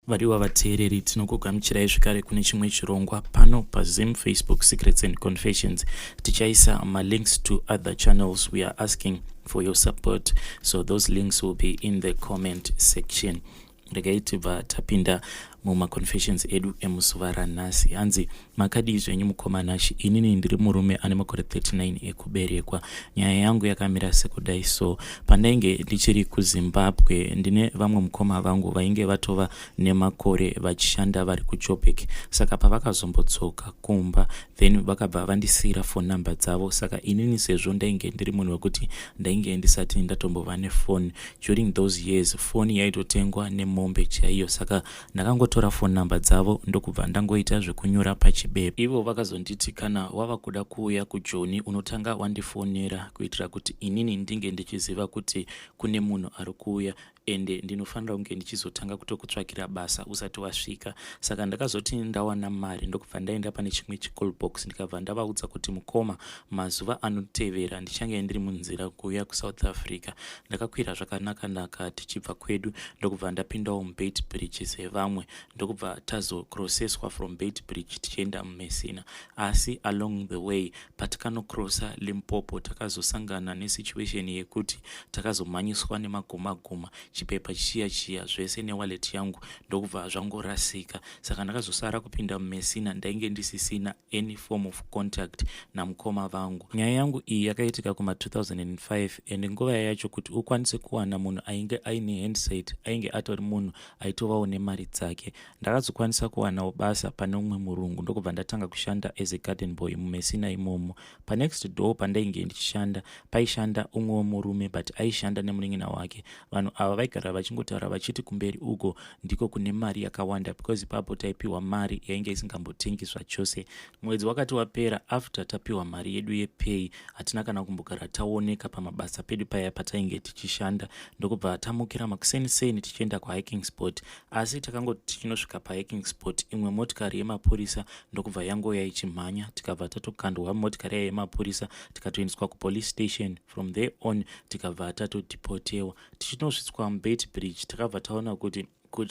Variwa vateereri tinokugamuchirai zvekare kune chimwe chirongwa pano paZim Facebook Secrets and Confessions. Tichaisa links to other channels. We are asking for your support, so those links will be in the comment section. Regai tibva tapinda mumaconfessions edu emuzuva ranhasi. Hanzi makadii zvenyu Mukoma nashi? Inini ndiri murume ane makore 39 ekuberekwa. Nyaya yangu yakamira sekudai. So pandainge ndichiri kuZimbabwe ndine vamwe mukoma vangu vainge vatova nemakore vachishanda vari kuJoburg. Saka pavakazombodzoka kumba then vakabva vandisiyira phone number dzavo. Saka inini sezvo ndainge ndiri munhu wekuti ndainge ndisati ndatombova nefone. During those years phone yaitotengwa nemombe chaiyo. Saka ndakangotora phone number dzavo ndokubva ndangoita zvekunyora pachibepa. Ivo vakazonditi kana wava kuda kuuya kuJoni unotanga wandifonera kuitira kuti inini ndinge ndichiziva kuti kune munhu ari kuuya ende ndinofanira kunge ndichizotanga kutokutsvakira basa usati wasvika. Saka ndakazoti ndawana mari ndokubva ndaenda pane chimwe chicall box ndikabva ndavaudza kuti Mukoma, mazuva anotevera ndichange ndiri munzira kuuya kuSouth Africa. Ndakakwira zvakanaka tichibva kwedu ndokubva ndapindawo muBait Bridge sevamwe ndokubva tazokroseswa from Bait Bridge tichienda muMessina. Asi along the way patikanokrosesa Limpopo takazosangana nesituation yekuti takazomhanyiswa nemagoma chipepa chiya zvese newallet yangu ndokubva zvangorasika. Saka ndakazosara kupinda muMessina ndainge ndisisina any form of contact naMukoma vangu. Nyaya yangu iyi yakaitika kuma 2005 ende nguva yacho kuti ukwanise kuwana munhu ainge aine handset ainge atori munhu aitovawo nemari dzake. Ndakazokwanisa kuwanawo basa pane umwe murungu ndokubva ndatanga kushanda as a garden boy muMessina imomo. Panext door pandainge ndichishanda paishanda umwe murume but aishanda nemunin'ina wake. Vanhu ava vaigara vachingotaura vachiti kumberi uko ndiko kune mari yakawanda because ipapo taipiwa mari yainge isingambotengi zvachose. Mwedzi wakati wapera after tapiwa mari yedu yepay hatina kana kumbogara taoneka pamabasa pedu paya patainge tichishanda ndokubva tamukira makuseniseni tichienda kuhiking spot. Asi takangoti tichinosvika pahiking spot imwe motikari yemapurisa ndokubva yango yaichimhanya tikabva tatokandwa motikari yemapurisa tikatoendeswa kupolice station. From there on tikabva tatodipotewa. Tichinosvitswa muBait Bridge takabva taona kuti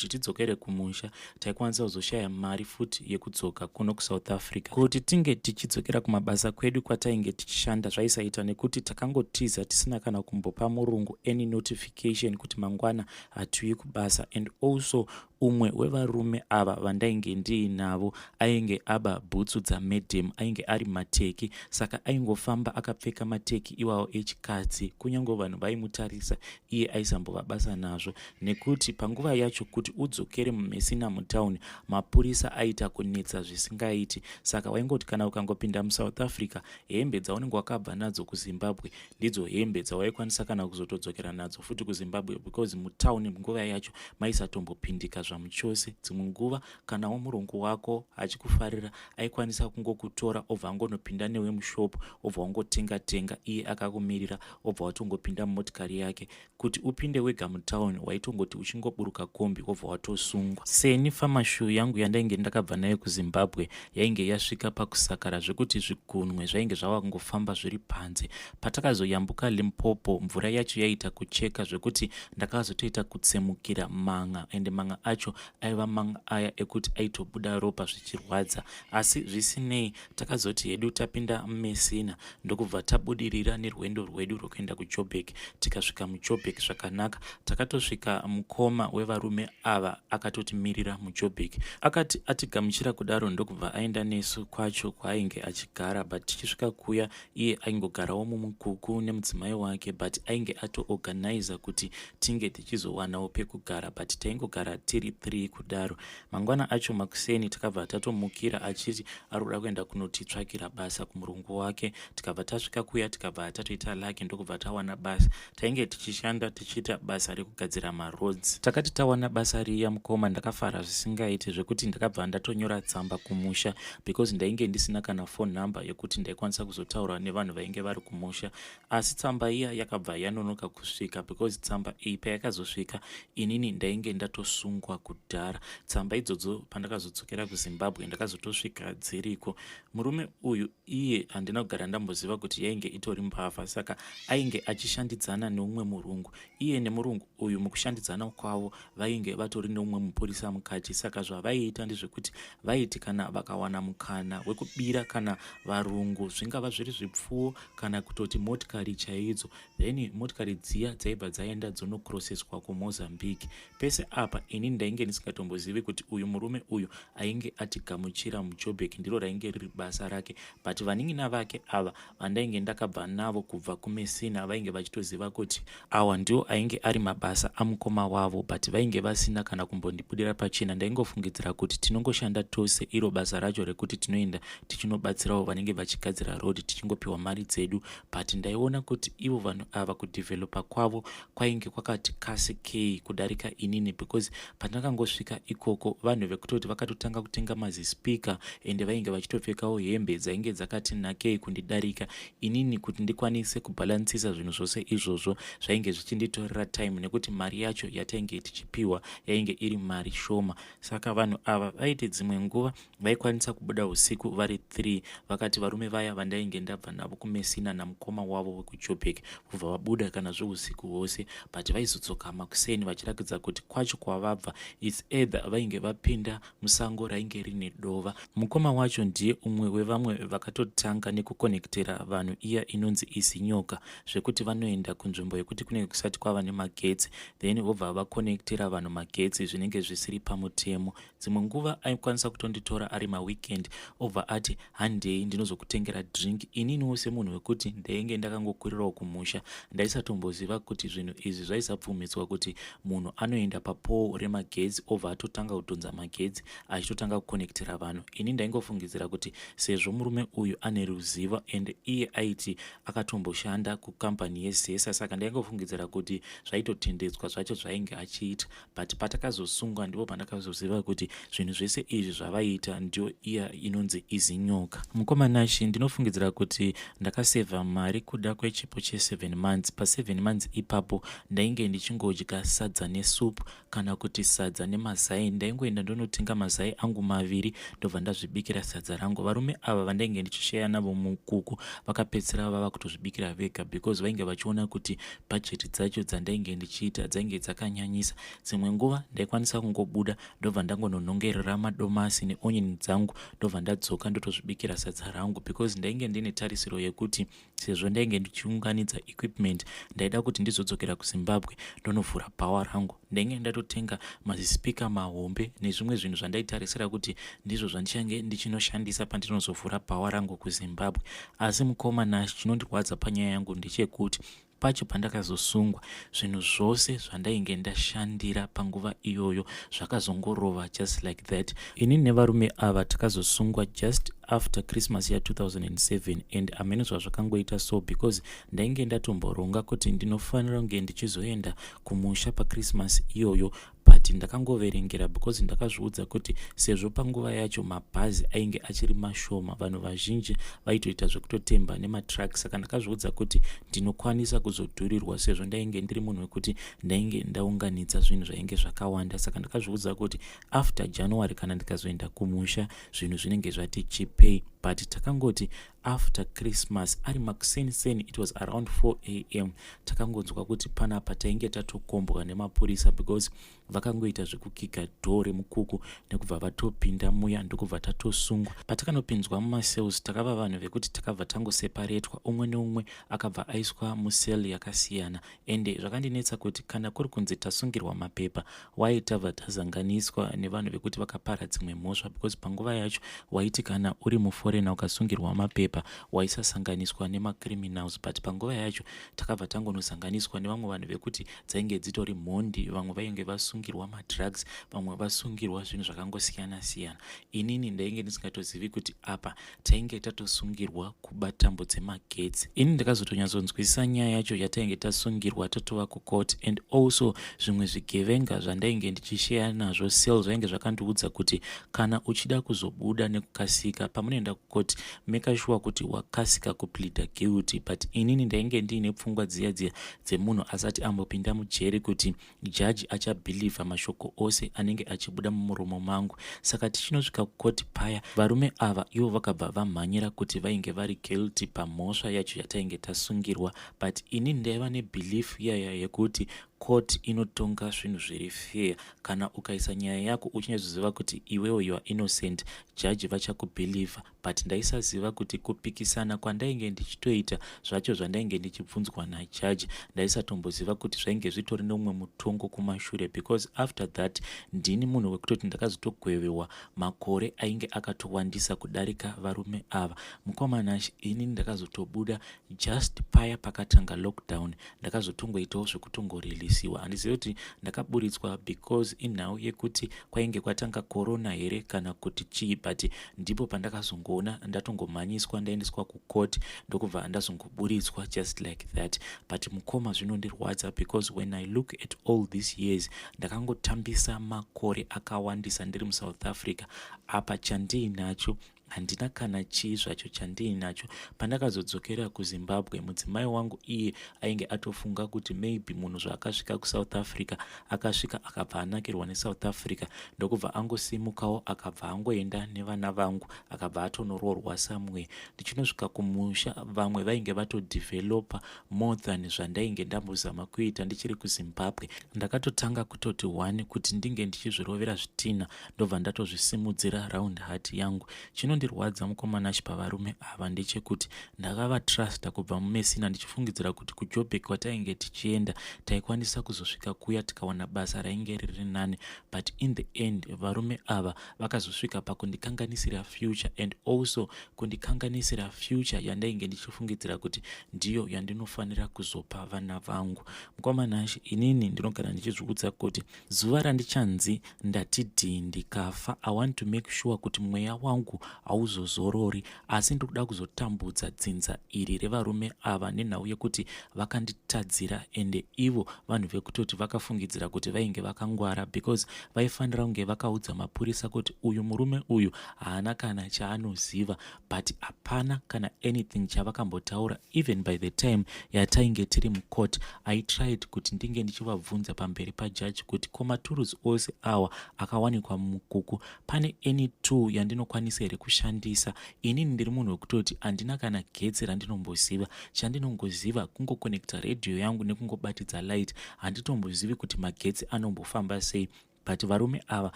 tidzokere kumusha taikwanisa kuzoshaya mari futi yekudzoka kuno kuSouth Africa. Kuti tinge tichidzokera kumabasa kwedu kwatainge tichishanda zvaisaita nekuti takangotiza tisina kana kumbopa murungu any notification kuti mangwana hatiuyi kubasa. And also umwe wevarume ava vandainge ndiinavo ainge aba bhutsu dzamedhem ainge ari mateki. Saka aingofamba akapfeka mateki iwawo echikadzi kunyange vanhu vaimutarisa iye aisambova basa nazvo nekuti panguva yacho kuti udzokere muMessina mutown mapurisa aita kunetsa zvisingaiti. Saka waingoti kana ukangopinda muSouth Africa hembe dzaunenge wakabva nadzo kuZimbabwe ndidzo hembe dzawaikwanisa kana kuzotodzokera nadzo futi kuZimbabwe because mutown nguva yacho maisatombopindika zvamuchose. Dzimwe nguva kana murungu wako achikufarira aikwanisa kungokutora obva angonopinda newe mushopu obva wangotenga iye akakumirira obva watongopinda mumotikari yake. Kuti upinde wega mutown waitongoti uchingoburuka kombi obva watosungwa. Seni famashu yangu yandainge ndakabva nayo kuZimbabwe yainge yasvika pakusakara zvekuti zvigunwe zvainge zvavangofamba zviri panze. Patakazoyambuka Limpopo mvura yacho yaita kucheka zvekuti ndakazotoita kutsemukira manga ende manga acho aiva manga aya ekuti aitobuda ropa zvichirwadza. Asi zvisinei takazoti hedu tapinda muMessina ndokubva tabudirira nerwendo rwedu rwekuenda kuJoburg. Tikasvika muJoburg zvakanaka takatosvika mukoma wevarume ava akatotimirira muJoburg. Akati atigamuchira kudaro ndokubva aenda nesu kwacho kwaainge achigara but tichisvika kuya iye aingogarawo mumukuku nemudzimai wake but ainge atoorganiza kuti tinge tichizowanawo pekugara but taingogara tiri 3 kudaro. Mangwana acho makuseni takabva tatomukira achiti ari kuda kuenda kunotitsvakira basa kumurungu wake. Tikabva tasvika kuya tikabva tatoita laki ndokubva tawana basa. Tainge tichishanda tichiita basa rekugadzira maroads. Takati tawana basa riya Mukoma ndakafara zvisingaiti zvekuti ndakabva ndatonyora tsamba kumusha because ndainge ndisina kana phone number yekuti ndaikwanisa kuzotaura nevanhu vainge vari kumusha. Asi tsamba iya yakabva yanonoka kusvika because tsamba iyi payakazosvika inini ndainge ndatosungwa dzakaitwa kudhara. Tsamba idzodzo pandakazodzokera kuZimbabwe ndakazotosvika dziriko. Murume uyu iye handina kugara ndamboziva kuti yainge itori mbavha, saka ainge achishandidzana neumwe murungu. Iye nemurungu uyu mukushandidzana kwavo vainge vatori neumwe mupurisa mukati, saka zvavaiita ndezvekuti vaiti kana vakawana mukana wekubira kana varungu zvingava zviri zvipfuwo kana kutoti motikari chaidzo, then motikari dziya dzaibva dzaenda dzonokroseswa kuMozambique. Pese apa ini ndainge ndisingatombozivi kuti uyu murume uyu ainge atigamuchira muJoburg ndiro rainge riri basa rake, but vanin'ina vake ava vandainge ndakabva navo kubva kuMessina vainge vachitoziva kuti awa ndiwo ainge ari mabasa amukoma wavo, but vainge vasina kana kumbondibudira pachena. Ndaingofungidzira kuti tinongoshanda tose iro basa racho rekuti tinoenda tichinobatsirawo vanenge vachigadzira road tichingopiwa mari dzedu, but ndaiona kuti ivo vanhu ava kudhivhelopa kwavo kwainge kwakati kasikei kudarika inini, because pandakangosvika ikoko vanhu vekutoti vakatotanga kutenga mazispika ende vainge vachitopfekawo hembe dzainge dzakati nakei kundidarika inini. Kuti ndikwanise kubhalansisa zvinhu zvose izvozvo zvainge zvichinditorera time, nekuti mari yacho yatainge tichipiwa yainge iri mari shoma. Saka vanhu ava vaiti dzimwe nguva vaikwanisa kubuda usiku vari 3, vakati varume vaya vandainge ndabva navo kuMessina namukoma wavo wekuJoburg kubva vabuda kana zveusiku hwose, but vaizodzoka makuseni vachirakidza kuti kwacho kwavabva its either vainge vapinda musango rainge rine dova. Mukoma wacho ndiye umwe wevamwe vakatotanga nekukonektera vanhu iya inonzi izinyoka, zvekuti vanoenda kunzvimbo yekuti kunenge kusati kwava nemagetsi, then vobva vakonektera vanhu magetsi zvinenge zvisiri pamutemo. Dzimwe nguva aikwanisa kutonditora ari maweekend obva ati handei ndinozokutengera drink. Ininiwo semunhu wekuti ndainge ndakangokurirawo kumusha ndaisatomboziva kuti zvinhu izvi zvaisabvumidzwa kuti munhu anoenda papoo remagetsi obva atotanga kudhonza magetsi achitotanga kukonektera vanhu. Ini ndaingofungidzira kuti sezvo murume uyu ane ruzivo ende iye aiti akatomboshanda kukambani yeZesa, saka ndaingofungidzira kuti zvaitotendedzwa zvacho zvainge achiita, but patakazosungwa ndipo pandakazoziva kuti zvinhu zvese izvi zvavaita ndio iya inonzi izinyoka. Mukomanashi ndinofungidzira kuti ndakasevha mari kuda kwechipo che7 months. Pa7 months ipapo ndainge ndichingodya sadza nesupu kana kuti sadza nemazai. Ndaingoenda ndonotenga mazai angu 2 ndobva ndazvibikira sadza rangu. Varume ava vandainge ndichishaya navo mukuku vakapedzisira vava kutozvibikira vega, because vainge vachiona kuti bhajeti dzacho dzandainge ndichiita dzainge dzakanyanyisa. Dzimwe nguva ndaikwanisa kungobuda ndobva ndangononongerera madomasi neonyeni dzangu ndobva ndadzoka ndotozvibikira sadza rangu, because ndainge ndine tarisiro yekuti sezvo ndainge ndichiunganidza equipment ndaida kuti ndizodzokera kuZimbabwe ndonovhura bhawa rangu. Ndainge ndatotenga mazispika mahombe nezvimwe zvinhu zvandaitarisira kuti ndizvo zvandichange ndichinoshandisa pandinozovhura bhawa rangu kuZimbabwe. Asi mukoma chinondirwadza panyaya yangu ndechekuti pacho pandakazosungwa zvinhu zvose zvandainge ndashandira panguva iyoyo zvakazongorova just like that. Ini nevarume ava takazosungwa just after Christmas ya 2007 and amenezva zvakangoita so because ndainge ndatomboronga kuti ndinofanira kunge ndichizoenda kumusha paChristmas iyoyo, but ndakangoverengera because ndakazviudza kuti sezvo panguva yacho mabhazi ainge achiri mashoma vanhu vazhinji vaitoita zvekutotemba nematraki, saka ndakazviudza kuti ndinokwanisa kuzodhurirwa sezvo ndainge ndiri munhu wekuti ndainge ndaunganidza zvinhu zvainge zvakawanda. Saka ndakazviudza kuti after January kana ndikazoenda kumusha zvinhu zvinenge zvati chipei, but takangoti after Christmas ari makuseni it was around 4 am takangonzwa kuti panapa tainge tatokombwa nemapurisa because vakangoita zvekukika dhoo remukuku nekubva vatopinda muya ndokubva tatosungwa. Patakanopinzwa mumasales takava vanhu vekuti takabva tangoseparetwa, umwe neumwe akabva aiswa museli yakasiyana, ende zvakandinetsa kuti kana kuri kunzi tasungirwa mapepa waitabva tazanganiswa nevanhu vekuti vakapara dzimwe mhosva, because panguva yacho waiti kana uri muforena ukasungirwa mapepa waisasanganiswa nemacriminals, but panguva yacho takabva tangonozanganiswa nevamwe vanhu vekuti dzainge dzitori mhondi, vamwe vainge vasungirwa madrugs, vamwe vasungirwa zvinhu zvakangosiyana siyana. Inini ndainge ndisingatozivi kuti apa tainge tatosungirwa kuba tambo dzemagetsi. Ini ndakazotonyatsokunzwisisa nyaya yacho yatainge tasungirwa tatova kucourt, and also zvimwe zvigevenga zvandainge ndichisheya nazvo sales zvainge zvakandiudza kuti kana uchida kuzobuda nekukasika pamunoenda kucourt make sure kuti wakasika kupleada guilty, but inini ndainge ndiine pfungwa dziya dziya dzemunhu asati ambopinda mujeri kuti jaji achabhilivha mashoko ose anenge achibuda mumuromo mangu. Saka tichinosvika kukoti paya, varume ava ivo vakabva vamhanyira kuti vainge vari guilty pamhosva yacho yatainge tasungirwa, but ini ndaiva nebelief iyaya yekuti court inotonga zvinhu zviri fair. Kana ukaisa nyaya yako uchinyazoziva kuti iwewe you are innocent, jaji vachakubhilivha. But ndaisaziva kuti kupikisana kwandainge ndichitoita zvacho zvandainge ndichibvunzwa najaji, ndaisatomboziva kuti zvainge zvitori neumwe mutongo kumashure, because after that ndini munhu wekutoti ndakazotogwevewa makore ainge akatowandisa kudarika varume ava. Mukoma ini ndakazotobuda just paya pakatanga lockdown, ndakazotongoitawo zvekutongorelisiwa. Handizivi kuti ndakaburitswa because inhau yekuti kwainge kwatanga corona here kana kuti chii, but ndipo pandakazongoona ndatongomhanyiswa ndaendeswa kukoti ndokubva ndazongoburitswa just like that. But Mukoma zvinondirwadza because when I look at all these years, ndakangotambisa makore akawandisa ndiri muSouth Africa. Apa chandiinacho handina kana chii zvacho chandiinacho. Pandakazodzokera kuZimbabwe, mudzimai wangu iye ainge atofunga kuti maybe munhu zvaakasvika kuSouth Africa akasvika akabva anakirwa neSouth Africa ndokubva angosimukawo akabva angoenda nevana vangu akabva atonoroorwa somewhere. Ndichinosvika kumusha, vamwe vainge vatodevelopa more than zvandainge ndambozama kuita ndichiri kuZimbabwe. Ndakatotanga kutoti one kuti ndinge ndichizvirovera zvitina ndobva ndatozvisimudzira round heart yangu. Chinondirwadza Mukoma pavarume ava ndechekuti ndakavatrasta kubva mumesina ndichifungidzira kuti kuJoburg kwatainge tichienda taikwanisa kuzosvika kuya tikawana basa rainge riri nani, but in the end varume ava vakazosvika pakundikanganisira future, and also kundikanganisira future yandainge ndichifungidzira kuti ndiyo yandinofanira kuzopa vana vangu. Mukoma inini ndinogara ndichizviudza kuti zuva randichanzi ndatidhi ndikafa, I want to make sure kuti mweya wangu hauzozorori, asi ndikuda kuzotambudza dzinza iri revarume ava nenhau yekuti vakanditadzira, ende ivo vanhu vekutoti vakafungidzira kuti vainge vakangwara because vaifanira kunge vakaudza mapurisa kuti uyu murume uyu haana kana chaanoziva, but hapana kana anything chavakambotaura. Even by the time yatainge tiri mukoti, I tried kuti ndinge ndichivabvunza pamberi pajaji kuti komaturuzi ose awa akawanikwa mukuku pane any tool yandinokwanisa here kushandisa. Inini ndiri munhu wekutoti handina kana getsi randinomboziva, chandinongoziva kungokonekta radio yangu nekungobatidza light, handitombozivi kuti magetsi anombofamba sei. But varume ava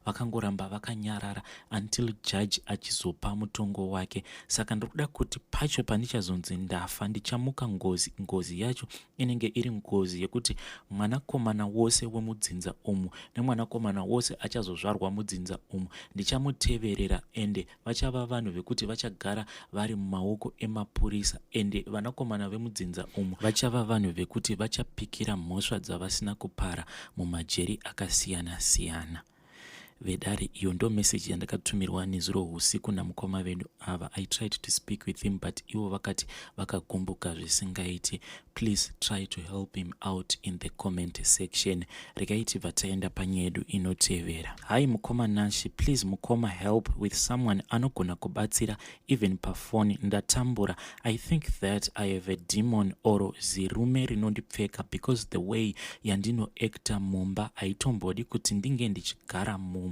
vakangoramba vakanyarara until judge achizopa mutongo wake. Saka ndikuda kuti pacho pandichazonzi ndafa ndichamuka ngozi yacho inenge iri ngozi yekuti mwanakomana wose wemudzinza umu nemwanakomana wose achazozvarwa mudzinza umu ndichamuteverera, ende vachava vanhu vekuti vachagara vari mumaoko emapurisa, ende vanakomana vemudzinza umu vachava vanhu vekuti vachapikira mhosva dzavasina kupara mumajeri akasiyana siyana. Vedare, iyo ndo message yandakatumirwa nezuro usiku namukoma vedu ava. I tried to speak with him, but ivo vakati vakagumbuka zvisingaiti. Please try to help him out in the comment section. Regaiti vataenda panyedu inotevera. Hi Mukoma please Mukoma help with someone anogona kubatsira even pafoni ndatambura. I think that I have a demon oro zirume rinondipfeka because the way yandino acta mumba aitombodi kuti ndinge ndichigara mumba.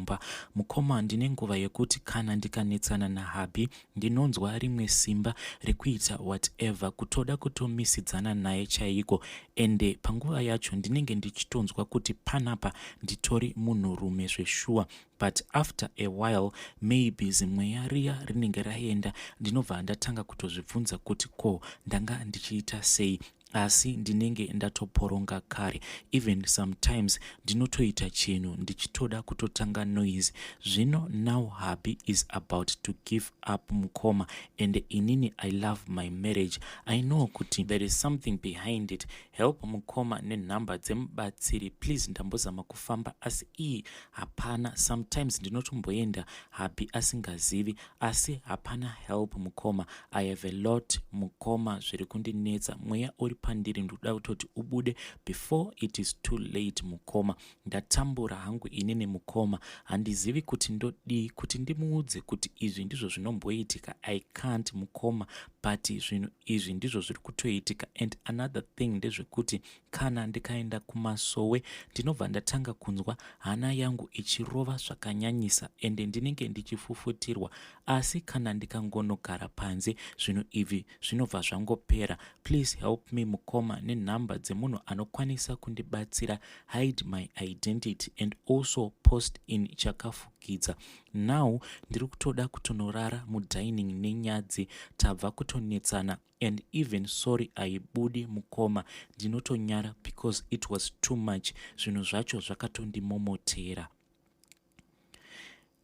Mukoma ndine nguva yekuti kana ndikanetsana nahabi ndinonzwa rimwe simba rekuita whatever kutoda kutomisidzana naye chaiko, ende panguva yacho ndinenge ndichitonzwa kuti panapa nditori munhurume zveshuwa. But after a while maybe zimweya riya rinenge raenda ndinobva ndatanga kutozvibvunza kuti ko ndanga ndichiita sei, asi ndinenge ndatoporonga kare. Even sometimes ndinotoita chinhu ndichitoda kutotanga noise. Zvino now happy is about to give up Mukoma, and inini I love my marriage. I know kuti there is something behind it. Help Mukoma nenhamba dzemubatsiri please, ndambozama kufamba asi iyi hapana. Sometimes ndinotomboenda happy asingazivi, asi hapana help Mukoma. I have a lot Mukoma zviri kundinetsa, mweya uri pandiri ndoda kutoti ubude before it is too late Mukoma. Ndatambura hangu inini Mukoma, handizivi kuti ndodii kuti ndimuudze kuti izvi ndizvo zvinomboitika. I can't Mukoma, but zvinhu izvi ndizvo zviri kutoitika. And another thing ndezvekuti kana ndikaenda kumasowe ndinobva ndatanga kunzwa hana yangu ichirova zvakanyanyisa ende ndinenge ndichifufutirwa, asi kana ndikangonogara panze zvinhu ivi zvinobva zvangopera. Please help me Mukoma nenhamba dzemunhu anokwanisa kundibatsira, hide my identity and also post in chakafukidza. Now ndiri kutoda kutonorara mudining nenyadzi, tabva kutonetsana and even sorry aibudi Mukoma, ndinotonyara because it was too much. Zvinhu zvacho zvakatondimomotera.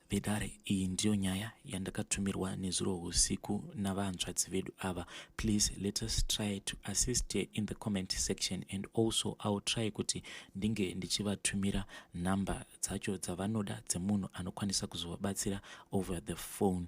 Vedare, iyi ndiyo nyaya yandakatumirwa nezuro usiku navanzvadzi vedu ava. Please let us try to assist in the comment section, and also I will try kuti ndinge ndichivatumira nhamba dzacho dzavanoda dzemunhu anokwanisa kuzovabatsira over the phone.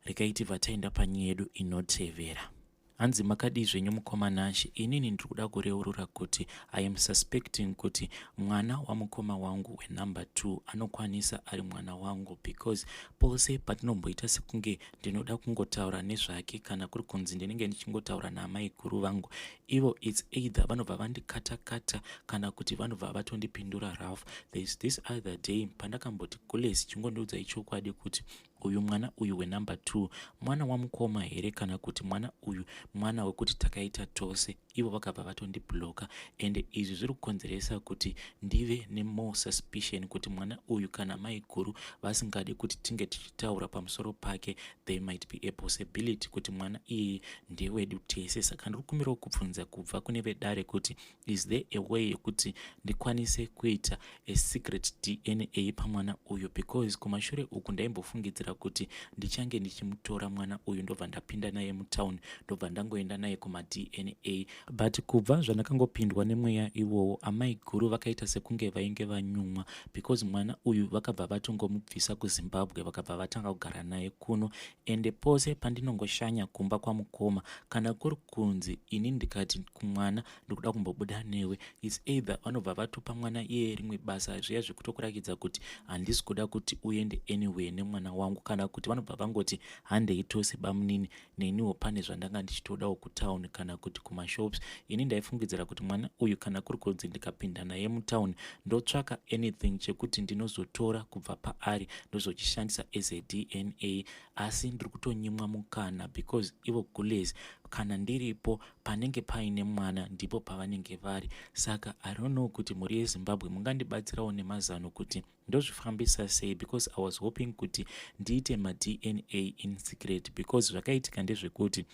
Rekaiti vataenda panyaya yedu inotevera. Hanzi makadi zvenyu Mukoma nashi, inini ndiri kuda kureurura kuti I am suspecting kuti mwana wamukoma wangu wenumber 2 anokwanisa ari mwana wangu, because pose patinomboita sekunge ndinoda kungotaura nezvake kana kuri kunzi ndinenge ndichingotaura namaiguru vangu, ivo it's either vanobva vandikata-kata kana kuti vanobva vatondipindura rough. There's this other day pandakamboti Gulesi chingondiudza ichokwadi kuti uyu mwana uyu wenumber 2 mwana wamukoma here kana kuti mwana uyu mwana wekuti takaita tose, ivo vakabva vatondibloka. And izvi zviri kukonzeresa kuti ndive nemore suspicion kuti mwana uyu kana maiguru vasingade kuti tinge tichitaura pamusoro pake, there might be a possibility kuti mwana iyi ndewedu tese. Saka ndiri kumirawo kubvunza kubva kune vedare kuti is there a way yekuti ndikwanise kuita a secret DNA pamwana uyu, because kumashure uku ndaimbofungidzira kuti ndichange ndichimutora mwana uyu ndobva ndapinda naye mutown, ndobva ndangoenda naye kuma-DNA. But kubva zvandakangopindwa nemweya iwowo, amaiguru vakaita sekunge vainge vanyumwa, because mwana uyu vakabva vatongomubvisa kuZimbabwe vakabva vatanga kugara naye kuno. Ende pose pandinongoshanya kumba kwaMukoma kana kuri kunzi ini ndikati kumwana ndikuda kumbobuda newe, it's either vanobva vatopa mwana iye rimwe basa zviya zvekutokurakidza kuti handisi kuda kuti uende anywhere nemwana wangu, kana kuti vanobva vangoti handei tose bamunini neniwo pane zvandanga ndichitodawo kutown kana kuti kumashops. Ini ndaifungidzira kuti mwana uyu kana kuri kunzi ndikapinda naye mutown ndotsvaka anything chekuti ndinozotora kubva paari ndozochishandisa as a DNA, asi ndiri kutonyimwa mukana because ivo Gulesi kana ndiripo panenge paine mwana ndipo pavanenge vari. Saka I don't know kuti muri yeZimbabwe mungandibatsirawo nemazano kuti ndozvifambisa sei, because I was hoping kuti ndiite ma-DNA in secret, because zvakaitika ndezvekuti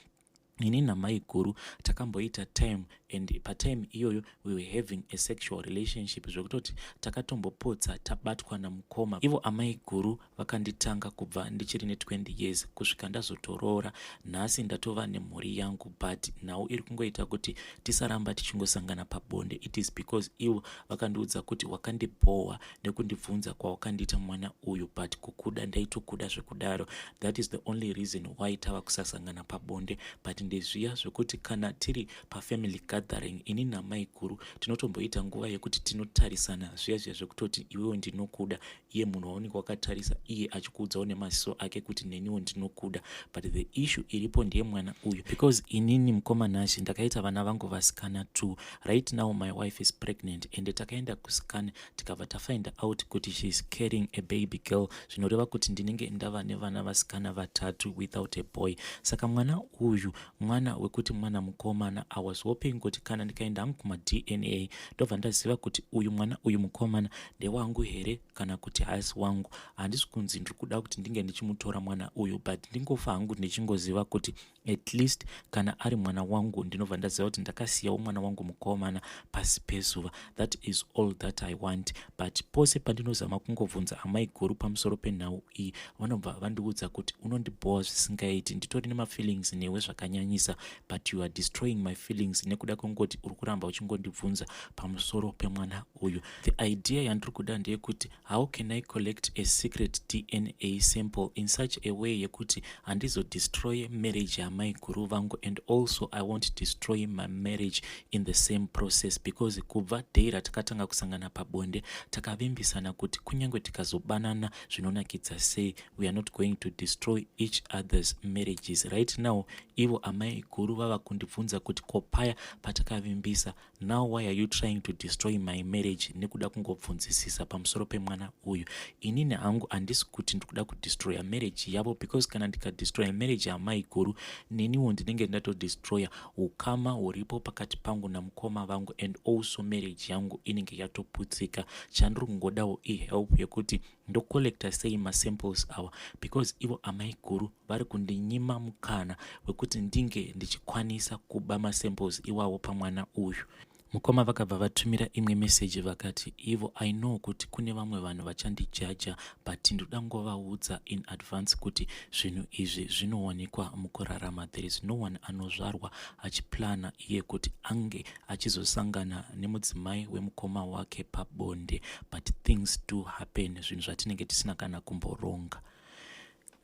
ini namaiguru takamboita time, and patime iyoyo we were having a sexual relationship zvekutoti takatombopodza tabatwa naMukoma. Ivo amaiguru vakanditanga kubva ndichiri ne20 years kusvika ndazotoroora. Nhasi ndatova nemhuri yangu, but now iri kungoita kuti tisaramba tichingosangana pabonde. It is because ivo vakandiudza kuti wakandibohwa nekundibvunza kwawakandiita mwana uyu, but kukuda ndaitokuda zvekudaro. That is the only reason why tava kusasangana pabonde. But ndezviya zvekuti kana tiri pafamily gathering ini namaiguru tinotomboita nguva yekuti tinotarisana zviya zvekutoti iwewo ndinokuda, iye munhu waunenge wakatarisa iye achikuudzawo nemaziso ake kuti neniwo ndinokuda. But the issue iripo ndiye mwana uyu, because inini Mukoma nashi ndakaita vana vangu vasikana 2. Right now my wife is pregnant, and takaenda kusikana tikabva tafind out kuti she is carrying a baby girl, zvinoreva kuti ndinenge ndava nevana vasikana 3 without a boy. Saka mwana uyu mwana wekuti mwana mukomana, I was hoping kuti kana ndikaenda hangu kuma-DNA ndobva ndaziva kuti uyu mwana uyu mukomana ndewangu here kana kuti haasi wangu. Handisi kunzi ndiri kuda kuti ndinge ndichimutora mwana uyu, but ndingofa hangu ndichingoziva kuti at least kana ari mwana wangu ndinobva ndaziva kuti ndakasiyawo mwana wangu mukomana pasi pezuva. That is all that I want. But pose pandinozama kungovhunza amaiguru pamusoro penhau iyi, vanobva vandiudza kuti unondibohwa zvisingaiti, nditori nemafeelings newe zvakanyanyisa, but you are destroying my feelings nekuda kwekungoti uri kuramba uchingondibvunza pamusoro pemwana uyu. The idea yandiri kuda ndeyekuti how can I collect a secret DNA sample in such a way yekuti handizodestroy marriage yamaiguru vangu, and also I won't destroy my marriage in the same process, because kubva day ratakatanga kusangana pabonde takavimbisana kuti kunyange tikazobanana zvinonakidza sei, we are not going to destroy each other's marriages. Right now ivo amai guru vava kundibvunza kuti kopaya patakavimbisa, now why are you trying to destroy my marriage, nekuda kungobvunzisisa pamusoro pemwana uyu. Inini hangu handisi kuti ndikuda kudestroya marriage yavo, because kana ndikadestroya marriage yamai guru neniwo ndinenge ndatodestroya ukama huripo pakati pangu namukoma vangu, and also marriage yangu inenge yatoputsika. Chandiri kungodawo ihelp yekuti ndokolekta sei masamples awa, because ivo amai guru vari kundinyima mukana wekuti ndinge ndichikwanisa kuba masamples iwawo pamwana uyu. Mukoma vakabva vatumira imwe message vakati, ivo I know kuti kune vamwe vanhu vachandijaja, but ndoda ngovaudza in advance kuti zvinhu izvi zvinowanikwa mukurarama. There is no one anozvarwa achiplana iye kuti ange achizosangana nemudzimai wemukoma wake pabonde, but things do happen, zvinhu zvatinenge tisina kana kumboronga.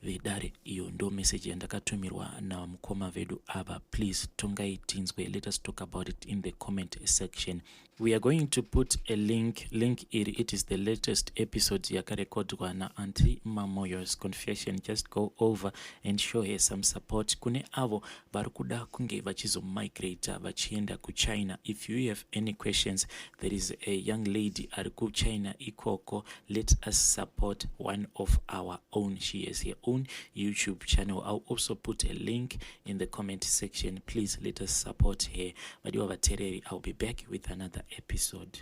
Vedare iyo ndo message yandakatumirwa namukoma vedu ava. Please tongai tinzwe, let us talk about it in the comment section. We are going to put a link iri, it is the latest episode yakarekodwa na Auntie Mamoyo's confession. Just go over and show her some support. Kune avo vari kuda kunge vachizomigrate vachienda kuChina. If you have any questions, there is a young lady ari kuChina ikoko. Let us support one of our own. She has her own YouTube channel. I'll also put a link in the comment section. Please let us support her. I'll be back with another episode.